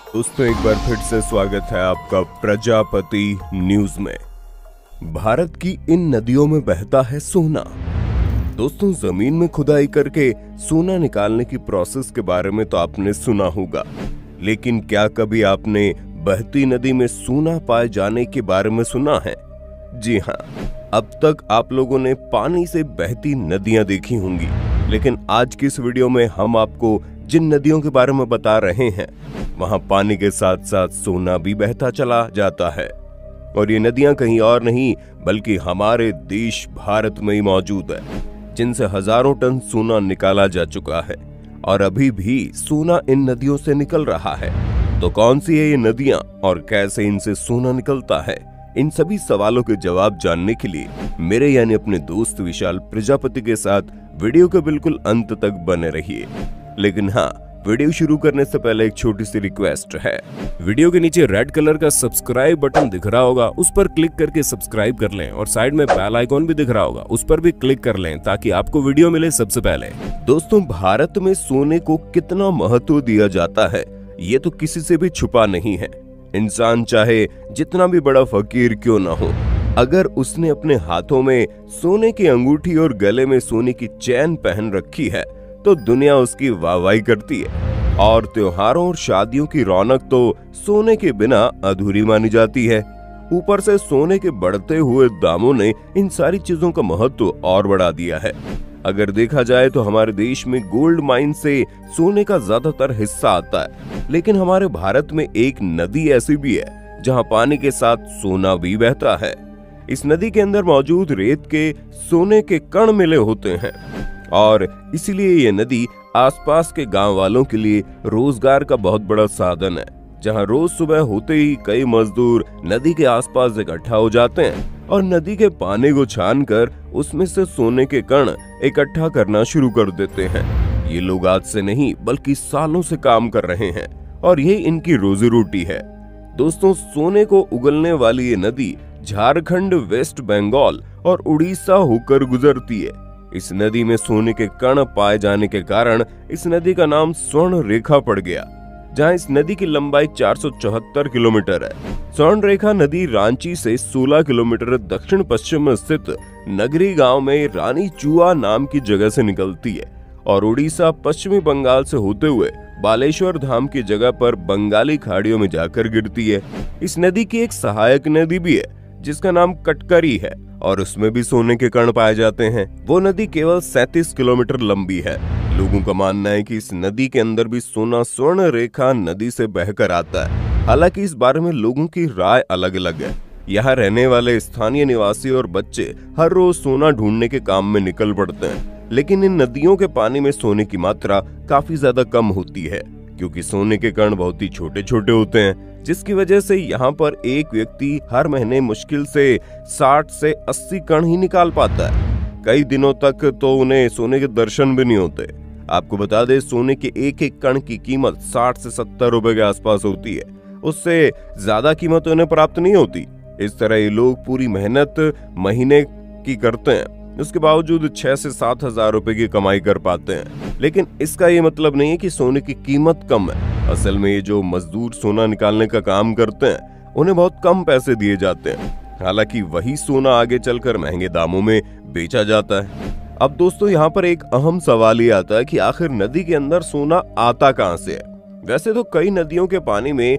दोस्तों एक बार फिर से स्वागत है आपका प्रजापति न्यूज में। भारत की इन नदियों में बहता है सोना। दोस्तों जमीन में खुदाई करके सोना निकालने की प्रोसेस के बारे में तो आपने सुना होगा, लेकिन क्या कभी आपने बहती नदी में सोना पाए जाने के बारे में सुना है? जी हाँ, अब तक आप लोगों ने पानी से बहती नदियां देखी होंगी, लेकिन आज की इस वीडियो में हम आपको जिन नदियों के बारे में बता रहे हैं वहां पानी के साथ साथ सोना भी बहता चला जाता है। और ये नदियां कहीं और नहीं बल्कि हमारे देश भारत में ही मौजूद है, जिनसे हजारों टन सोना निकाला जा चुका है और अभी भी सोना इन नदियों से निकल रहा है। तो कौन सी है ये नदियां और कैसे इनसे सोना निकलता है, इन सभी सवालों के जवाब जानने के लिए मेरे यानी अपने दोस्त विशाल प्रजापति के साथ वीडियो के बिल्कुल अंत तक बने रहिए। लेकिन हाँ, वीडियो शुरू करने से पहले एक छोटी सी रिक्वेस्ट है। वीडियो के नीचे रेड कलर का सब्सक्राइब बटन दिख रहा होगा, उस पर क्लिक करके सब्सक्राइब कर लें और साइड में बेल आइकॉन भी दिख रहा होगा, उस पर भी क्लिक कर लें ताकि आपको वीडियो मिले सबसे पहले। दोस्तों भारत में सोने को कितना महत्व दिया जाता है ये तो किसी से भी छुपा नहीं है। इंसान चाहे जितना भी बड़ा फकीर क्यों ना हो, अगर उसने अपने हाथों में सोने की अंगूठी और गले में सोने की चैन पहन रखी है तो दुनिया उसकी वाहवाही करती है। और त्योहारों और शादियों की रौनक तो सोने के बिना अधूरी मानी जाती है। ऊपर से सोने के बढ़ते हुए दामों ने इन सारी चीजों का महत्व और बढ़ा दिया है। अगर देखा जाए तो हमारे देश में गोल्ड माइन से सोने का ज्यादातर हिस्सा आता है, लेकिन हमारे भारत में एक नदी ऐसी भी है जहां पानी के साथ सोना भी बहता है। इस नदी के अंदर मौजूद रेत के सोने के कण मिले होते हैं और इसलिए ये नदी आसपास के गांव वालों के लिए रोजगार का बहुत बड़ा साधन है, जहां रोज सुबह होते ही कई मजदूर नदी के आसपास इकट्ठा हो जाते हैं और नदी के पानी को छानकर उसमें से सोने के कण इकट्ठा करना शुरू कर देते हैं। ये लोग आज से नहीं बल्कि सालों से काम कर रहे हैं और ये इनकी रोजी रोटी है। दोस्तों सोने को उगलने वाली ये नदी झारखंड, वेस्ट बंगाल और उड़ीसा होकर गुजरती है। इस नदी में सोने के कण पाए जाने के कारण इस नदी का नाम स्वर्ण रेखा पड़ गया, जहां इस नदी की लंबाई 474 किलोमीटर है। स्वर्ण रेखा नदी रांची से 16 किलोमीटर दक्षिण पश्चिम में स्थित नगरी गांव में रानी चुआ नाम की जगह से निकलती है और उड़ीसा, पश्चिमी बंगाल से होते हुए बालेश्वर धाम की जगह पर बंगाली खाड़ियों में जाकर गिरती है। इस नदी की एक सहायक नदी भी है जिसका नाम कटकरी है और उसमें भी सोने के कण पाए जाते हैं। वो नदी केवल 37 किलोमीटर लंबी है। लोगों का मानना है कि इस नदी के अंदर भी सोना स्वर्ण रेखा नदी से बहकर आता है। हालांकि इस बारे में लोगों की राय अलग अलग है। यहाँ रहने वाले स्थानीय निवासी और बच्चे हर रोज सोना ढूंढने के काम में निकल पड़ते हैं, लेकिन इन नदियों के पानी में सोने की मात्रा काफी ज्यादा कम होती है, क्योंकि सोने के कण बहुत ही छोटे छोटे होते हैं, जिसकी वजह से यहाँ पर एक व्यक्ति हर महीने मुश्किल से 60 से 80 कण ही निकाल पाता है। कई दिनों तक तो उन्हें सोने के दर्शन भी नहीं होते। आपको बता दें, सोने के एक एक कण की कीमत 60 से 70 रुपए के आसपास होती है, उससे ज्यादा कीमत उन्हें प्राप्त नहीं होती। इस तरह ये लोग पूरी मेहनत महीने की करते हैं, उसके बावजूद 6 से 7 हजार रुपए की कमाई कर पाते हैं। लेकिन इसका ये मतलब नहीं है कि सोने की कीमत कम है। असल में ये जो मजदूर सोना निकालने का काम करते हैं उन्हें बहुत कम पैसे दिए जाते हैं, हालांकि वही सोना आगे चलकर महंगे दामों में बेचा जाता है। अब दोस्तों यहाँ पर एक अहम सवाल ये आता है कि आखिर नदी के अंदर सोना आता कहाँ से है। वैसे तो कई नदियों के पानी में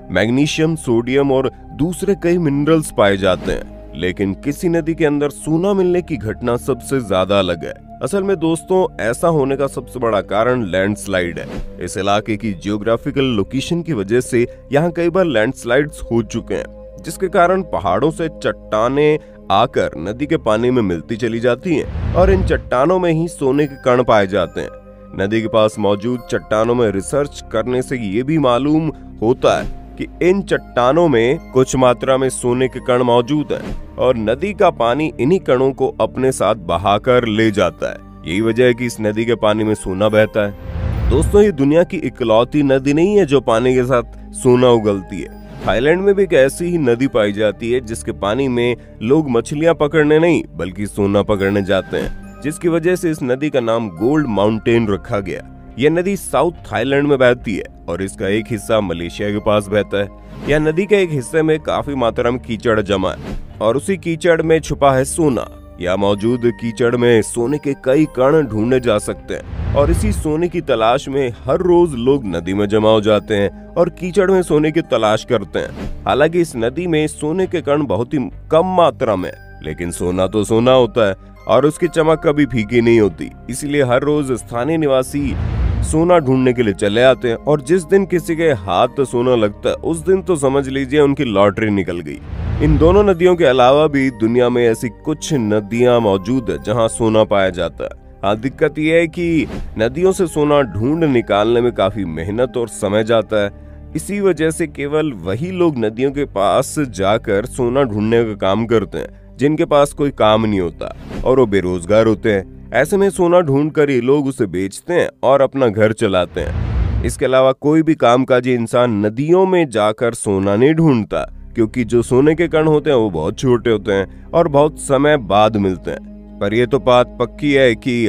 मैग्नीशियम, सोडियम और दूसरे कई मिनरल्स पाए जाते हैं, लेकिन किसी नदी के अंदर सोना मिलने की घटना सबसे ज्यादा अलग है। असल में दोस्तों ऐसा होने का सबसे बड़ा कारण लैंडस्लाइड है। इस इलाके की जियोग्राफिकल लोकेशन की वजह से यहाँ कई बार लैंडस्लाइड्स हो चुके हैं, जिसके कारण पहाड़ों से चट्टानें आकर नदी के पानी में मिलती चली जाती हैं और इन चट्टानों में ही सोने के कण पाए जाते हैं। नदी के पास मौजूद चट्टानों में रिसर्च करने से ये भी मालूम होता है कि इन चट्टानों में कुछ मात्रा में सोने के कण मौजूद हैं और नदी का पानी इन्हीं कणों को अपने साथ बहाकर ले जाता है। यही वजह है कि इस नदी के पानी में सोना बहता है। दोस्तों ये दुनिया की इकलौती नदी नहीं है जो पानी के साथ सोना उगलती है। थाईलैंड में भी एक ऐसी ही नदी पाई जाती है जिसके पानी में लोग मछलियां पकड़ने नहीं बल्कि सोना पकड़ने जाते हैं, जिसकी वजह से इस नदी का नाम गोल्ड माउंटेन रखा गया। यह नदी साउथ थाईलैंड में बहती है और इसका एक हिस्सा मलेशिया के पास बहता है। यह नदी के एक हिस्से में काफी मात्रा में कीचड़ जमा है और उसी कीचड़ में छुपा है सोना। यहाँ मौजूद कीचड़ में सोने के कई कण ढूंढे जा सकते हैं और इसी सोने की तलाश में हर रोज लोग नदी में जमा हो जाते हैं और कीचड़ में सोने की तलाश करते हैं। हालांकि इस नदी में सोने के कण बहुत ही कम मात्रा में, लेकिन सोना तो सोना होता है और उसकी चमक कभी फीकी नहीं होती। इसलिए हर रोज स्थानीय निवासी सोना ढूंढने के लिए चले आते हैं और जिस दिन किसी के हाथ सोना लगता है उस दिन तो समझ लीजिए उनकी लॉटरी निकल गई। इन दोनों नदियों के अलावा भी दुनिया में ऐसी कुछ नदियां मौजूद है जहां सोना पाया जाता है। हाँ, दिक्कत यह है कि नदियों से सोना ढूंढ निकालने में काफी मेहनत और समय जाता है। इसी वजह से केवल वही लोग नदियों के पास जाकर सोना ढूंढने का काम करते हैं जिनके पास कोई काम नहीं होता और वो बेरोजगार होते हैं। ऐसे में सोना ढूंढ कर ये लोग उसे बेचते हैं और अपना घर चलाते हैं। इसके अलावा कोई भी कामकाजी इंसान नदियों में जाकर सोना नहीं ढूंढता, क्योंकि जो सोने के कण होते हैं वो बहुत छोटे होते हैं और बहुत समय बाद मिलते हैं। पर यह तो बात पक्की है कि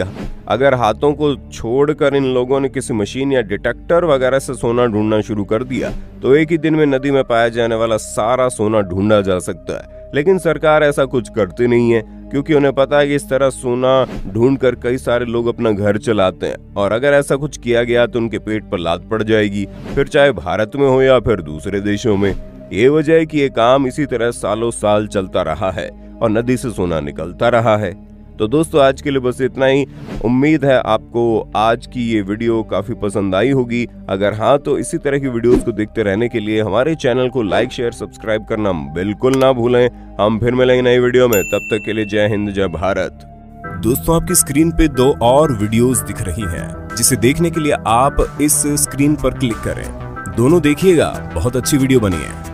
अगर हाथों को छोड़कर इन लोगों ने किसी मशीन या डिटेक्टर वगैरह से सोना ढूंढना शुरू कर दिया तो एक ही दिन में नदी में पाया जाने वाला सारा सोना ढूंढा जा सकता है। लेकिन सरकार ऐसा कुछ करती नहीं है, क्योंकि उन्हें पता है कि इस तरह सोना ढूंढकर कई सारे लोग अपना घर चलाते हैं और अगर ऐसा कुछ किया गया तो उनके पेट पर लात पड़ जाएगी, फिर चाहे भारत में हो या फिर दूसरे देशों में। ये वजह है कि ये काम इसी तरह सालों साल चलता रहा है और नदी से सोना निकलता रहा है। तो दोस्तों, आज के लिए बस इतना ही। उम्मीद है आपको आज की ये वीडियो काफी पसंद आई होगी। अगर हाँ तो इसी तरह की वीडियोस को देखते रहने के लिए हमारे चैनल को लाइक, शेयर, सब्सक्राइब करना बिल्कुल ना भूलें। हम फिर मिलेंगे नई वीडियो में, तब तक के लिए जय हिंद, जय भारत। दोस्तों, आपकी स्क्रीन पे 2 और वीडियोस दिख रही हैं, जिसे देखने के लिए आप इस स्क्रीन पर क्लिक करें। दोनों देखिएगा, बहुत अच्छी वीडियो बनी है।